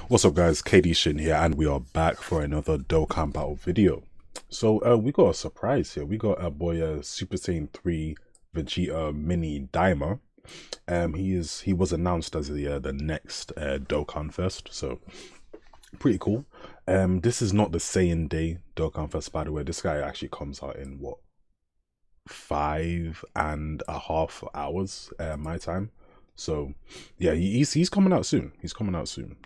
What's up guys, KD Shin here and we are back for another Dokkan battle video. So we got a surprise here. We got our boy Super Saiyan 3 Vegeta Mini Daima. He was announced as the next Dokkanfest, so pretty cool. This is not the Saiyan Day Dokkanfest, by the way. This guy actually comes out in what, 5.5 hours my time. So yeah, he's coming out soon. He's coming out soon.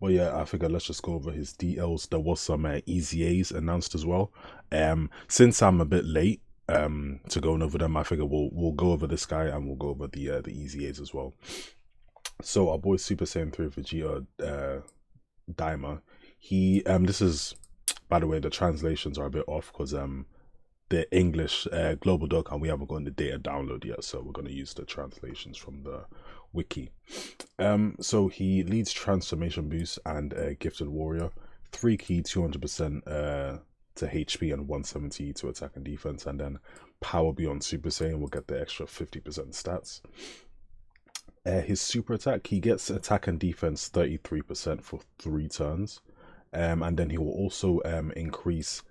Well, yeah, I figure let's just go over his DLs. There was some easy A's announced as well. Since I'm a bit late to going over them, I figure we'll go over this guy and we'll go over the easy A's as well. So our boy Super Saiyan 3 Vegeta Daima, he this is, by the way, the translations are a bit off because the English global Dokkan, we haven't gotten the data download yet, so we're going to use the translations from the wiki. So he leads transformation boost and gifted warrior, 3 key 200% to HP and 170 to attack and defense, and then power beyond Super Saiyan will get the extra 50% stats. His super attack, he gets attack and defense 33% for 3 turns, and then he will also increase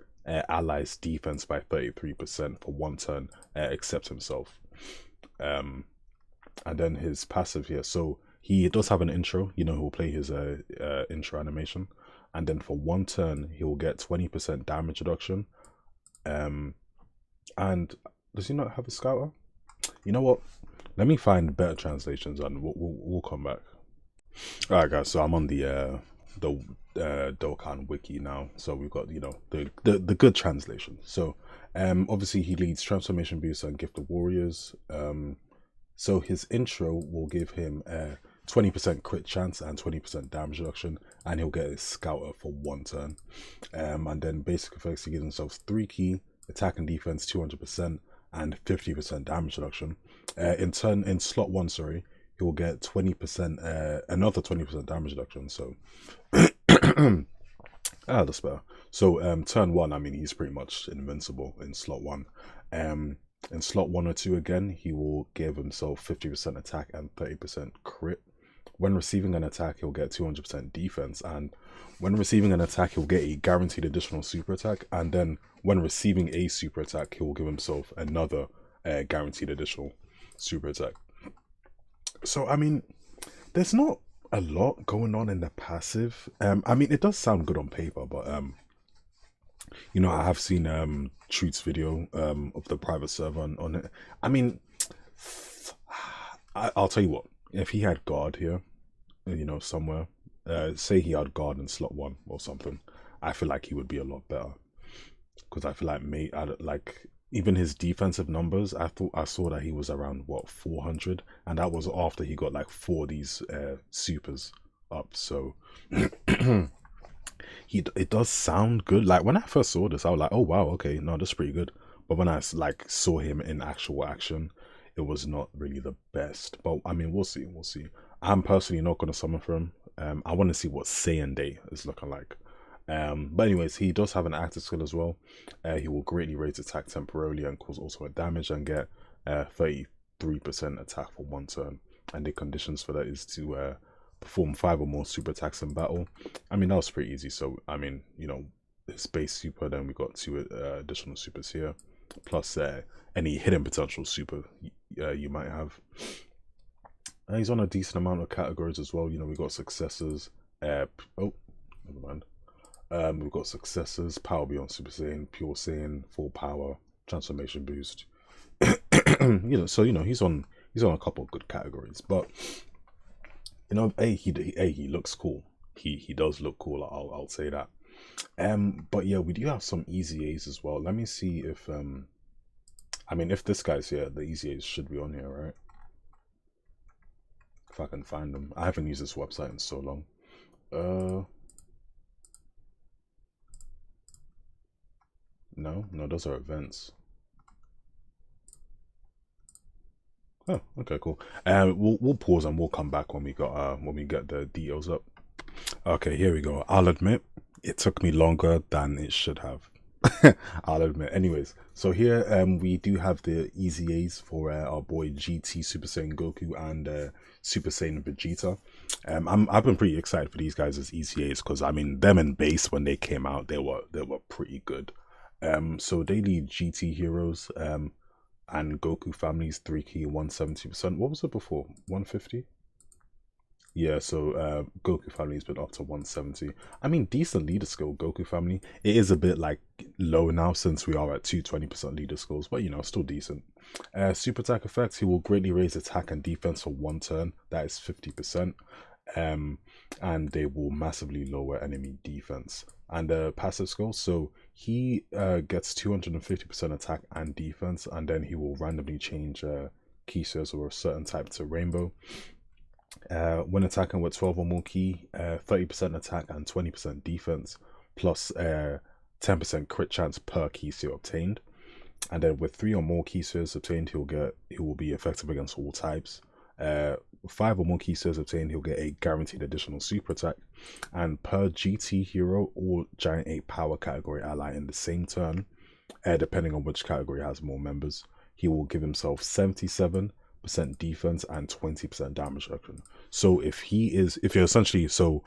allies defense by 33% for 1 turn except himself. And then his passive here, so he does have an intro, you know, he'll play his intro animation, and then for 1 turn he will get 20% damage reduction. And does he not have a scouter? You know what, let me find better translations and we'll come back. All right guys, so I'm on the Dokkan wiki now, so we've got, you know, the good translation. So obviously he leads transformation boost and gifted warriors. So his intro will give him 20% crit chance and 20% damage reduction, and he'll get his scouter for 1 turn. And then basic effects, he gives himself 3 key attack and defense 200% and 50% damage reduction. In slot 1, sorry, he will get 20% another 20% damage reduction. So that's better. So turn 1, I mean, he's pretty much invincible in slot 1. In slot 1 or 2 again, he will give himself 50% attack and 30% crit. When receiving an attack, he'll get 200% defense, and when receiving an attack, he'll get a guaranteed additional super attack, and then when receiving a super attack, he will give himself another guaranteed additional super attack. So I mean, there's not a lot going on in the passive. I mean, it does sound good on paper, but you know, I have seen Truth's video of the private server on it. I mean, I'll tell you what, if he had guard here, you know, somewhere, say he had guard in slot 1 or something, I feel like he would be a lot better, because I feel like even his defensive numbers, I saw that he was around what, 400, and that was after he got like 4 of these supers up. So it does sound good. Like when I first saw this, I was like, oh wow, okay, no, that's pretty good. But when I like saw him in actual action, it was not really the best. But I mean, we'll see. I'm personally not going to summon for him. I want to see what Saiyan Day is looking like. But anyways, he does have an active skill as well. He will greatly raise attack temporarily and cause ultimate damage and get 33% attack for 1 turn. And the conditions for that is to perform 5 or more super attacks in battle. I mean, that was pretty easy. So I mean, you know, his base super, then we got 2 additional supers here, plus any hidden potential super you might have. And he's on a decent amount of categories as well. You know, we got successors. Oh, never mind. We've got successors, power beyond Super Saiyan, pure Saiyan, full power, transformation boost. You know, so you know, he's on a couple of good categories. But you know, he looks cool. He does look cool. I'll say that. But yeah, we do have some easy A's as well. Let me see if I mean, if this guy's here, the easy A's should be on here, right? If I can find them. I haven't used this website in so long. No, those are events. Oh, okay, cool. We'll pause and we'll come back when we get the details up. Okay, here we go. I'll admit it took me longer than it should have. I'll admit. Anyways, so here we do have the easy A's for our boy GT Super Saiyan Goku and Super Saiyan Vegeta. I've been pretty excited for these guys as easy A's because I mean them in base when they came out they were pretty good. So they lead GT heroes and Goku families 3 key 170%. What was it before? 150? Yeah, so Goku family's been up to 170. I mean, decent leader skill, Goku family. It is a bit like low now since we are at 220% leader skills, but you know, still decent. Super attack effects, he will greatly raise attack and defense for 1 turn. That is 50%. And they will massively lower enemy defense. And passive skill, so he gets 250% attack and defense, and then he will randomly change key cells or a certain type to rainbow. When attacking with 12 or more key, 30% attack and 20% defense, plus 10% crit chance per key seal obtained. And then with 3 or more key seals obtained, he will be effective against all types. 5 or more key seals obtained, he'll get a guaranteed additional super attack. And per GT hero or Giant 8 power category ally in the same turn, depending on which category has more members, he will give himself 77% defense and 20% damage reduction. So if you're essentially, so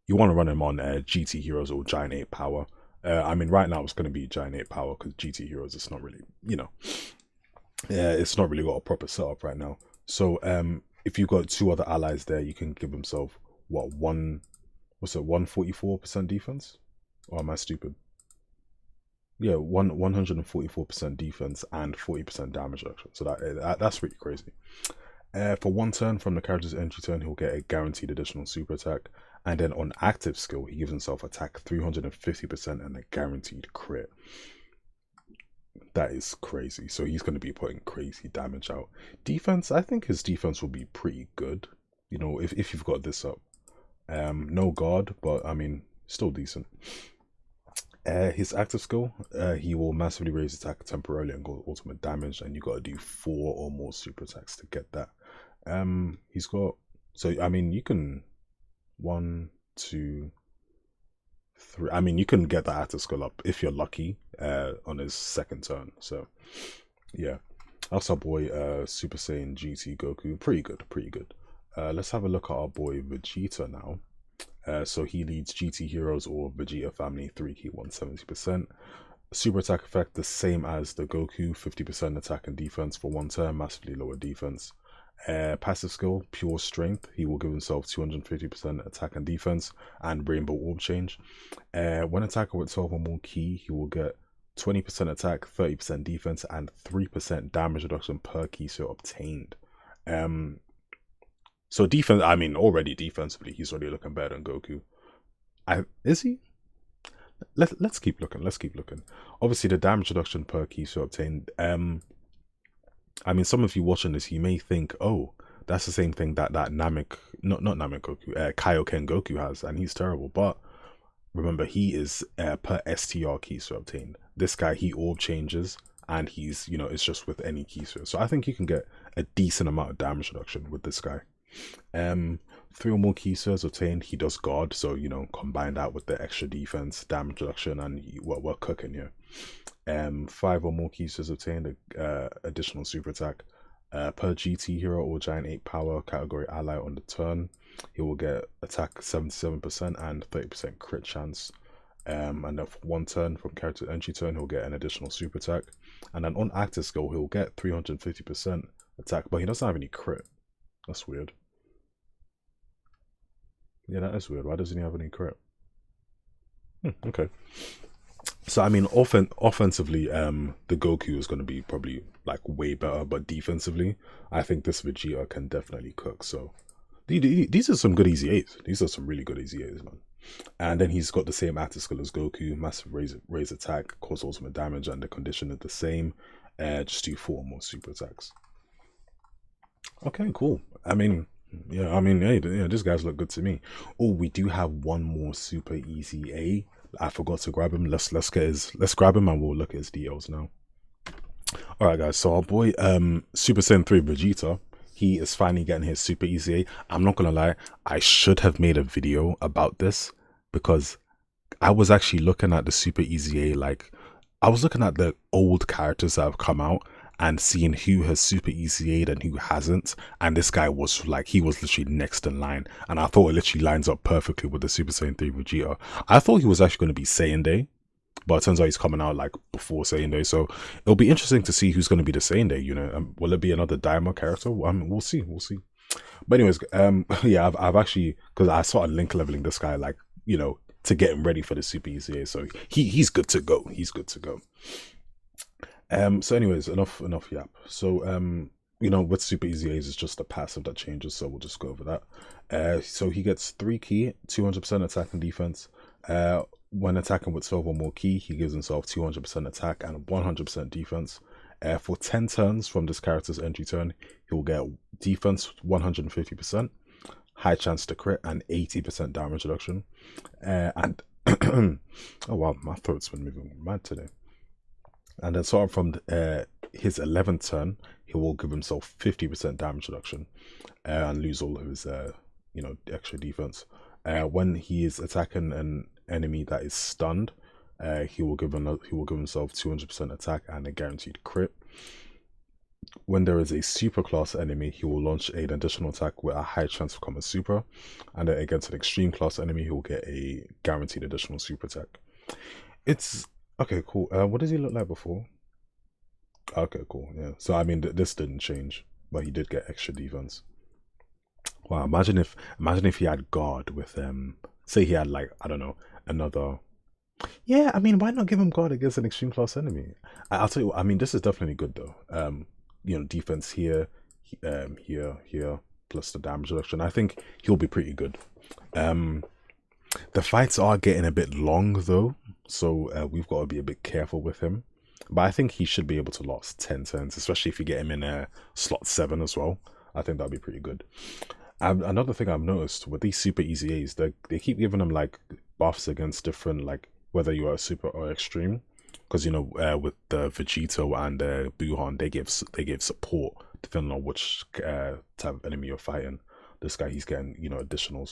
you want to run him on GT heroes or Giant 8 power. I mean, right now it's going to be Giant 8 power because GT heroes, it's not really, you know, it's not really got a proper setup right now. So if you've got 2 other allies there, you can give himself what 144% defense? Or am I stupid? Yeah, 144% defense and 40% damage reduction. So that's really crazy. For 1 turn from the character's entry turn, he'll get a guaranteed additional super attack. And then on active skill, he gives himself attack 350% and a guaranteed crit. That is crazy. So he's going to be putting crazy damage out. Defense, I think his defense will be pretty good. You know, if you've got this up. No guard, but I mean, still decent. His active skill, he will massively raise attack temporarily and go ultimate damage, and you got to do 4 or more super attacks to get that. He's got, so I mean, you can 1, 2, 3. I mean, you can get the active skill up if you're lucky on his 2nd turn. So yeah, that's our boy Super Saiyan GT Goku. Pretty good, pretty good. Let's have a look at our boy Vegeta now. So he leads GT heroes or Vegeta family 3 key 170%. Super attack effect the same as the Goku, 50% attack and defense for 1 turn, massively lower defense. Passive skill, pure strength, he will give himself 250% attack and defense and rainbow orb change. When attacking with 12 or more key, he will get 20% attack, 30% defense and 3% damage reduction per key so obtained. So defense, I mean, already defensively, he's already looking better than Goku. Is he? Let's keep looking. Let's keep looking. Obviously, the damage reduction per key so obtained. I mean, some of you watching this, you may think, oh, that's the same thing that Namek, not Namek Goku, Kaioken Goku has, and he's terrible. But remember, he is per STR key so obtained. This guy, he orb changes, and he's, you know, it's just with any key so I think you can get a decent amount of damage reduction with this guy. 3 or more key cells obtained, he does guard, so you know, combine that with the extra defense, damage reduction, and we're cooking here. 5 or more key cells obtained, additional super attack. Per GT hero or Giant 8 power category ally on the turn, he will get attack 77% and 30% crit chance. And then for 1 turn from character entry turn, he'll get an additional super attack. And then on active skill, he'll get 350% attack, but he doesn't have any crit. That's weird. Yeah, that is weird. Why doesn't he have any crit? Okay. So I mean, offensively, the Goku is going to be probably like way better, but defensively, I think this Vegeta can definitely cook. So these are some good easy A's. These are some really good easy A's, man. And then he's got the same active skill as Goku, massive raise attack, cause ultimate damage, and the condition is the same. Just do 4 more super attacks. Okay, cool. I mean, yeah, I mean, hey, yeah, these guys look good to me. Oh, we do have one more super easy A. I forgot to grab him. Let's grab him and we'll look at his DLs now. All right, guys. So our boy, Super Saiyan 3 Vegeta, he is finally getting his super easy A. I'm not gonna lie, I should have made a video about this because I was actually looking at the super easy A like I was looking at the old characters that have come out and seeing who has super ECA'd and who hasn't. And this guy was like, he was literally next in line. And I thought it literally lines up perfectly with the Super Saiyan 3 Vegeta. I thought he was actually going to be Saiyan Day, but it turns out he's coming out like before Saiyan Day. So it'll be interesting to see who's going to be the Saiyan Day, you know. Will it be another Daima character? We'll see. We'll see. But anyways, yeah, I've actually, because I started link leveling this guy, like, you know, to get him ready for the Super ECA. So he's good to go. He's good to go. So anyways, enough yap. So you know, with Super ECAs, it's just a passive that changes. So we'll just go over that. So he gets 3 ki, 200% attack and defense. When attacking with 12 or more ki, he gives himself 200% attack and 100% defense. For 10 turns from this character's entry turn, he will get defense 150%, high chance to crit, and 80% damage reduction. And oh wow, my throat's been moving mad today. And then sort of from his 11th turn, he will give himself 50% damage reduction and lose all of his you know, extra defense. When he is attacking an enemy that is stunned, he will give himself 200% attack and a guaranteed crit. When there is a super class enemy, he will launch an additional attack with a high chance of becoming super, and then against an extreme class enemy, he will get a guaranteed additional super attack. It's okay, cool. What does he look like before? Okay, cool. Yeah. So I mean, this didn't change, but he did get extra defense. Wow. Imagine if he had guard with say he had like, I don't know, another. Yeah, I mean, why not give him guard against an extreme class enemy? I'll tell you what, I mean, this is definitely good though. You know, defense here, here, plus the damage reduction. I think he'll be pretty good. The fights are getting a bit long though, so we've got to be a bit careful with him. But I think he should be able to last 10 turns, especially if you get him in slot 7 as well. I think that'd be pretty good. Another thing I've noticed with these super EZAs, they keep giving them like buffs against different, like whether you are super or extreme. Because you know, with the Vegeta and Buhan, they give support depending on which type of enemy you're fighting. This guy, he's getting, you know, additional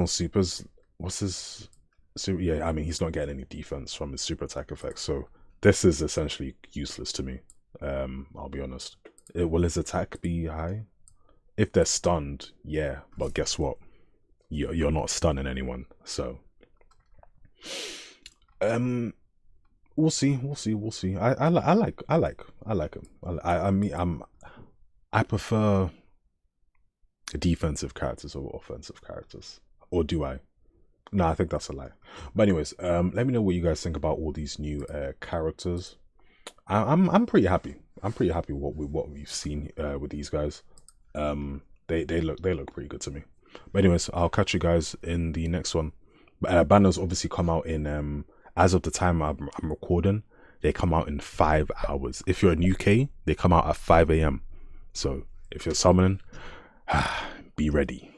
supers. What's his super? Yeah, I mean, he's not getting any defense from his super attack effects, so this is essentially useless to me. I'll be honest. Will his attack be high? If they're stunned, yeah, but guess what? You're not stunning anyone, so we'll see. I like him. I mean, I prefer defensive characters over offensive characters, or do I? No, I think that's a lie. But anyways, let me know what you guys think about all these new characters. I'm pretty happy. I'm pretty happy with what we've seen with these guys. They look pretty good to me. But anyways, I'll catch you guys in the next one. Banners obviously come out in as of the time I'm recording, they come out in 5 hours. If you're in UK, they come out at 5 a.m. So if you're summoning, be ready.